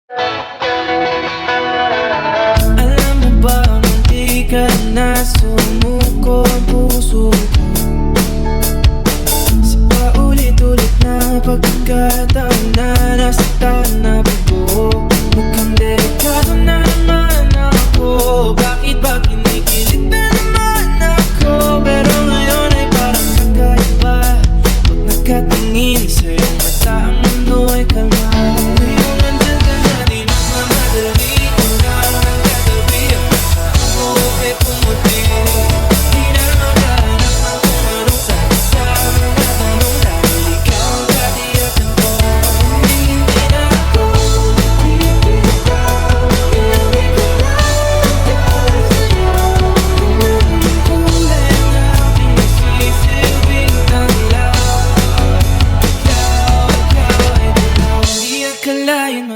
Alam mo ba nung di ka na sumuko ang puso ko, sa paulit-ulit na pagkakataon na nasaktan na buo. Mukhang delikado na naman ako, bakit ba kinikilig na naman ako? Pero ngayon ay parang kakaiba, pag nakatingin sa iyong mata ang mundo ay kalma. Ngayong nandyan ka na di nagmamadali, ikaw lang ang katabi, ang mata mo ay pumuti. Di na maghahanap ng kung anong sabi sa mga tanong, dahil ikaw ang katiyakan ko. Hindi na ako bibitaw, ilawi ko lang dahil sa'yo. Ang kulay na pinagsisilbing tanglaw, ikaw ay dilaw. Di akalain